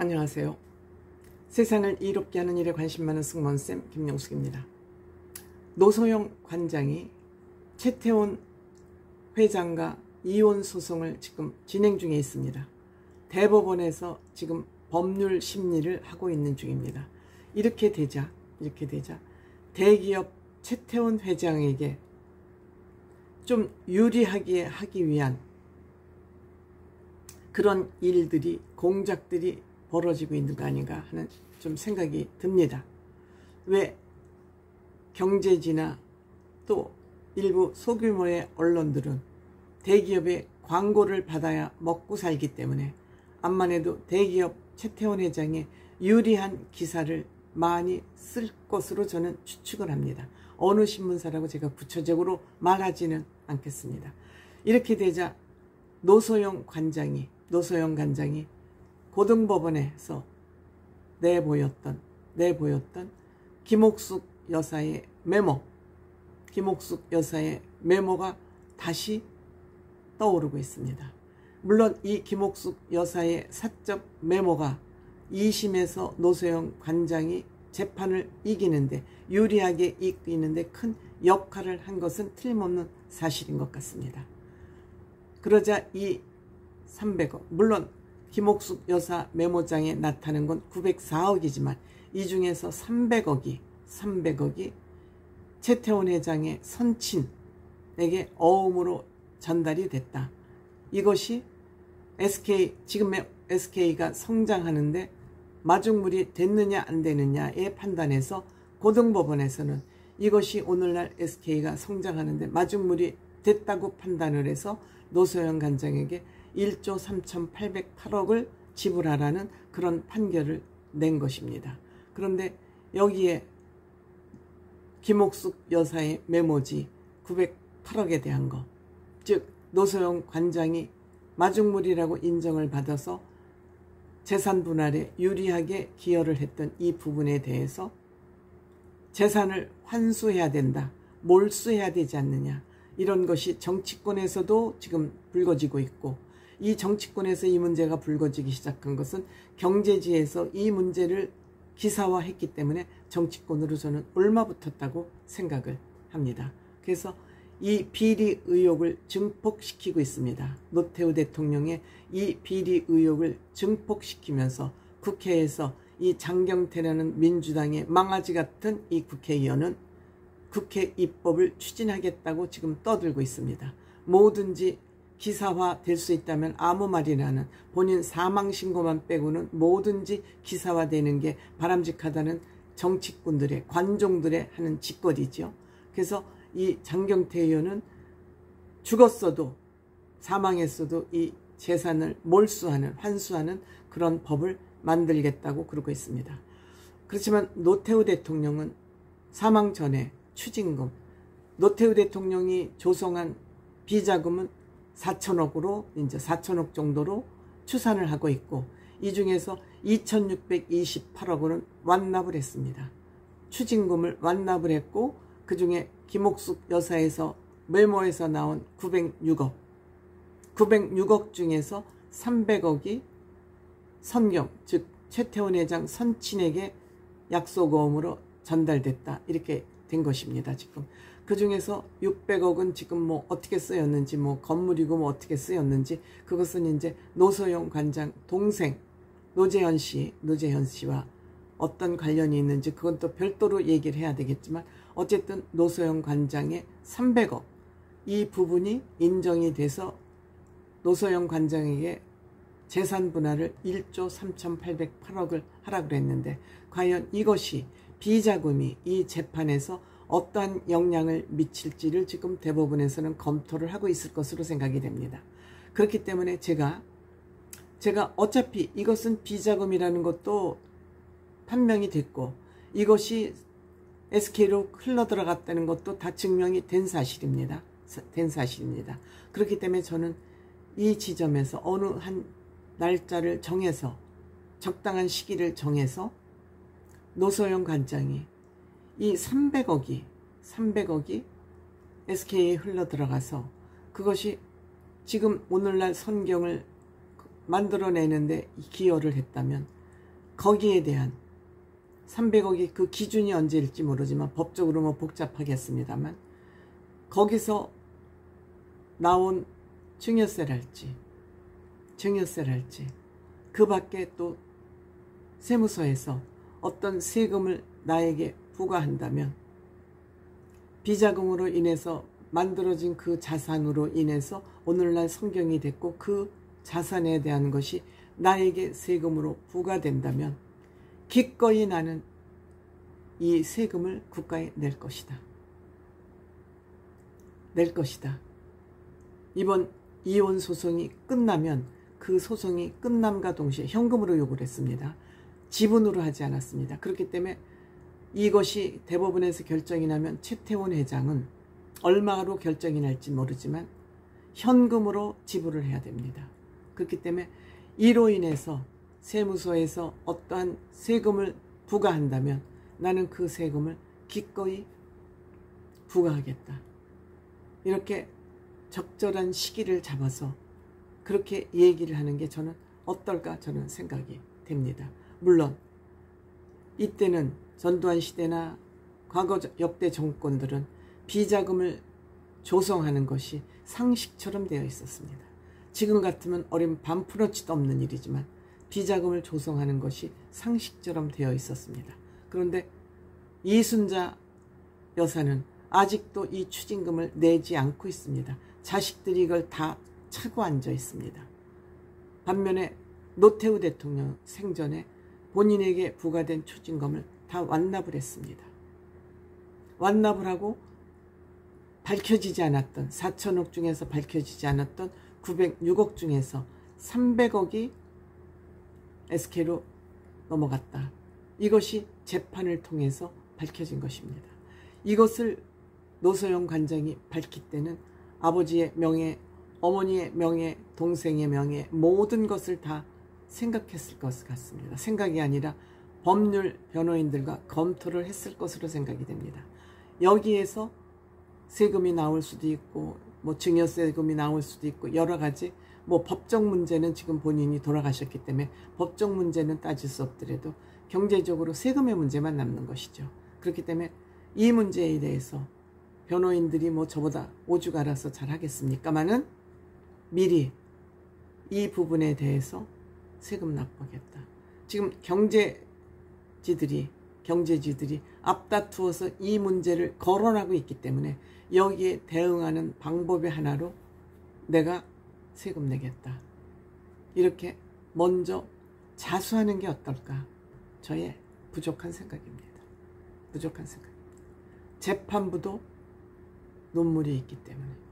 안녕하세요. 세상을 이롭게 하는 일에 관심 많은 승무원쌤 김용숙입니다. 노소영 관장이 최태원 회장과 이혼 소송을 지금 진행 중에 있습니다. 대법원에서 지금 법률 심리를 하고 있는 중입니다. 이렇게 되자 대기업 최태원 회장에게 좀 유리하게 하기 위한 그런 일들이, 공작들이 벌어지고 있는 거 아닌가 하는 좀 생각이 듭니다. 왜 경제지나 또 일부 소규모의 언론들은 대기업의 광고를 받아야 먹고 살기 때문에 암만 해도 대기업 최태원 회장의 유리한 기사를 많이 쓸 것으로 저는 추측을 합니다. 어느 신문사라고 제가 구체적으로 말하지는 않겠습니다. 이렇게 되자 노소영 관장이 고등법원에서 내보였던 김옥숙 여사의 메모가 다시 떠오르고 있습니다. 물론 이 김옥숙 여사의 사적 메모가 2심에서 노소영 관장이 재판을 이기는데, 유리하게 이기는데 큰 역할을 한 것은 틀림없는 사실인 것 같습니다. 그러자 이 300억, 물론 김옥숙 여사 메모장에 나타난 건 904억이지만 이 중에서 300억이 최태원 회장의 선친에게 어음으로 전달이 됐다. 이것이 지금의 SK가 성장하는데 마중물이 됐느냐 안 되느냐의 판단에서 고등법원에서는 이것이 오늘날 SK가 성장하는데 마중물이 됐다고 판단을 해서 노소영 관장에게 1조 3,808억을 지불하라는 그런 판결을 낸 것입니다. 그런데 여기에 김옥숙 여사의 메모지 908억에 대한 것, 즉 노소영 관장이 마중물이라고 인정을 받아서 재산 분할에 유리하게 기여를 했던 이 부분에 대해서 재산을 환수해야 된다, 몰수해야 되지 않느냐, 이런 것이 정치권에서도 지금 불거지고 있고, 이 정치권에서 이 문제가 불거지기 시작한 것은 경제지에서 이 문제를 기사화했기 때문에 정치권으로 저는 올마붙었다고 생각을 합니다. 그래서 이 비리 의혹을 증폭시키고 있습니다. 노태우 대통령의 이 비리 의혹을 증폭시키면서 국회에서 이 장경태라는 민주당의 망아지 같은 이 국회의원은 국회 입법을 추진하겠다고 지금 떠들고 있습니다. 뭐든지 기사화 될 수 있다면 아무 말이나 하는, 본인 사망신고만 빼고는 뭐든지 기사화되는 게 바람직하다는 정치꾼들의, 관종들의 하는 짓거리죠. 그래서 이 장경태 의원은 죽었어도, 사망했어도 이 재산을 몰수하는, 환수하는 그런 법을 만들겠다고 그러고 있습니다. 그렇지만 노태우 대통령은 사망 전에 추징금, 노태우 대통령이 조성한 비자금은 4천억으로, 이제 4천억 정도로 추산을 하고 있고, 이 중에서 2,628억원은 완납을 했습니다. 추징금을 완납을 했고, 그 중에 김옥숙 여사에서 메모에서 나온 906억 중에서 300억이 선경, 즉 최태원 회장 선친에게 약속어음으로 전달됐다, 이렇게 된 것입니다. 지금 그 중에서 600억은 지금 뭐 어떻게 쓰였는지, 뭐 건물이고 뭐 어떻게 쓰였는지, 그것은 이제 노소영 관장 동생 노재현 씨와 어떤 관련이 있는지 그건 또 별도로 얘기를 해야 되겠지만, 어쨌든 노소영 관장의 300억, 이 부분이 인정이 돼서 노소영 관장에게 재산 분할을 1조 3,808억을 하라고 했는데, 과연 이것이 비자금이 이 재판에서 어떠한 영향을 미칠지를 지금 대법원에서는 검토를 하고 있을 것으로 생각이 됩니다. 그렇기 때문에 제가 어차피 이것은 비자금이라는 것도 판명이 됐고, 이것이 SK로 흘러들어갔다는 것도 다 증명이 된 사실입니다. 그렇기 때문에 저는 이 지점에서 어느 한 날짜를 정해서, 적당한 시기를 정해서 노소영 관장이 이 300억이 SK에 흘러들어가서 그것이 지금 오늘날 선경을 만들어내는데 기여를 했다면 거기에 대한 300억이 그 기준이 언제일지 모르지만 법적으로 뭐 복잡하겠습니다만 거기서 나온 증여세랄지 그 밖에 또 세무서에서 어떤 세금을 나에게 부과한다면 비자금으로 인해서 만들어진 그 자산으로 인해서 오늘날 성경이 됐고 그 자산에 대한 것이 나에게 세금으로 부과된다면 기꺼이 나는 이 세금을 국가에 낼 것이다. 이번 이혼 소송이 끝나면 그 소송이 끝남과 동시에 현금으로 요구를 했습니다. 지분으로 하지 않았습니다. 그렇기 때문에 이것이 대법원에서 결정이 나면 최태원 회장은 얼마로 결정이 날지 모르지만 현금으로 지불을 해야 됩니다. 그렇기 때문에 이로 인해서 세무서에서 어떠한 세금을 부과한다면 나는 그 세금을 기꺼이 부과하겠다. 이렇게 적절한 시기를 잡아서 그렇게 얘기를 하는 게 저는 어떨까 저는 생각이 됩니다. 물론 이때는 전두환 시대나 과거 역대 정권들은 비자금을 조성하는 것이 상식처럼 되어 있었습니다. 지금 같으면 어린 반푼어치도 없는 일이지만 비자금을 조성하는 것이 상식처럼 되어 있었습니다. 그런데 이순자 여사는 아직도 이 추징금을 내지 않고 있습니다. 자식들이 이걸 다 차고 앉아 있습니다. 반면에 노태우 대통령 생전에 본인에게 부과된 추징금을 다 완납을 했습니다. 완납을 하고 밝혀지지 않았던 4천억 중에서 밝혀지지 않았던 906억 중에서 300억이 SK로 넘어갔다. 이것이 재판을 통해서 밝혀진 것입니다. 이것을 노소영 관장이 밝힐 때는 아버지의 명예, 어머니의 명예, 동생의 명예 모든 것을 다 생각했을 것 같습니다. 생각이 아니라 법률 변호인들과 검토를 했을 것으로 생각이 됩니다. 여기에서 세금이 나올 수도 있고 뭐 증여세금이 나올 수도 있고 여러 가지 뭐 법적 문제는 지금 본인이 돌아가셨기 때문에 법적 문제는 따질 수 없더라도 경제적으로 세금의 문제만 남는 것이죠. 그렇기 때문에 이 문제에 대해서 변호인들이 뭐 저보다 오죽 알아서 잘 하겠습니까마는 미리 이 부분에 대해서 세금 납부하겠다. 지금 경제지들이 앞다투어서 이 문제를 거론하고 있기 때문에 여기에 대응하는 방법의 하나로 내가 세금 내겠다. 이렇게 먼저 자수하는 게 어떨까? 저의 부족한 생각입니다. 재판부도 눈물이 있기 때문에.